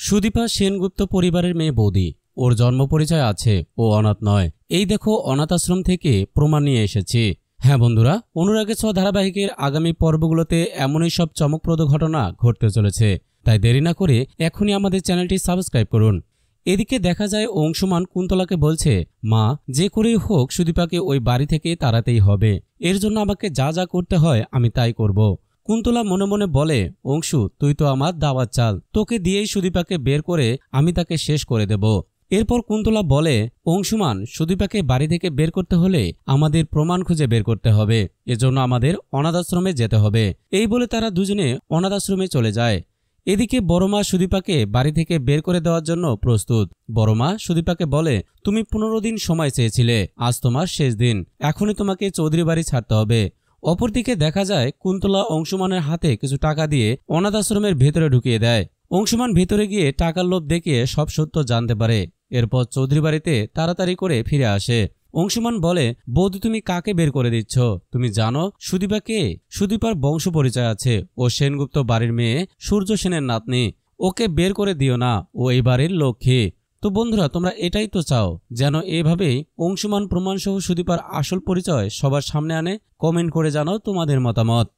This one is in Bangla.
সুদীপা সেনগুপ্ত পরিবারের মেয়ে বৌদি। ওর জন্ম পরিচয় আছে, ও অনাথ নয়। এই দেখো অনাথ আশ্রম থেকে প্রমাণ নিয়ে এসেছি। হ্যাঁ বন্ধুরা, অনুরাগের ছোঁয়া ধারাবাহিকের আগামী পর্বগুলোতে এমনই সব চমকপ্রদ ঘটনা ঘটতে চলেছে। তাই দেরি না করে এখনই আমাদের চ্যানেলটি সাবস্ক্রাইব করুন। এদিকে দেখা যায় অংশুমান কুন্তলাকে বলছে, মা, যে করেই হোক সুদীপাকে ওই বাড়ি থেকে তাড়াতেই হবে। এর জন্য আমাকে যা যা করতে হয় আমি তাই করব। কুন্তলা মনে মনে বলে, অংশু, তুই তো আমার দাওয়াত চাল, তোকে দিয়েই সুদীপাকে বের করে আমি তাকে শেষ করে দেব। এরপর কুন্তলা বলে, অংশুমান, সুদীপাকে বাড়ি থেকে বের করতে হলে আমাদের প্রমাণ খুঁজে বের করতে হবে। এজন্য আমাদের অনাথ আশ্রমে যেতে হবে। এই বলে তারা দুজনে অনাথ আশ্রমে চলে যায়। এদিকে বড়মা সুদীপাকে বাড়ি থেকে বের করে দেওয়ার জন্য প্রস্তুত। বড়মা সুদীপাকে বলে, তুমি 15 দিন সময় চেয়েছিলে, আজ তোমার শেষ দিন, এখনই তোমাকে চৌধুরী বাড়ি ছাড়তে হবে। অপরদিকে দেখা যায় কুন্তলা অংশুমানের হাতে কিছু টাকা দিয়ে অনাথ আশ্রমের ভেতরে ঢুকিয়ে দেয়। অংশুমান ভেতরে গিয়ে টাকার লোভ দেখিয়ে সব সত্য জানতে পারে। এরপর চৌধুরী বাড়িতে তাড়াতাড়ি করে ফিরে আসে। অংশুমান বলে, বৌদি, তুমি কাকে বের করে দিচ্ছ? তুমি জানো সুদীপা কে? সুদীপার বংশ পরিচয় আছে, ও সেনগুপ্ত বাড়ির মেয়ে সূর্য সেনের নাতনি। ওকে বের করে দিও না, ও এই বাড়ির লক্ষ্মী। তো বন্ধুরা, তোমরা এটাই তো চাও, যেন এভাবেই অংশুমান প্রমাণসহ সুদীপার আসল পরিচয় সবার সামনে আনে? কমেন্ট করে জানাও তোমাদের মতামত।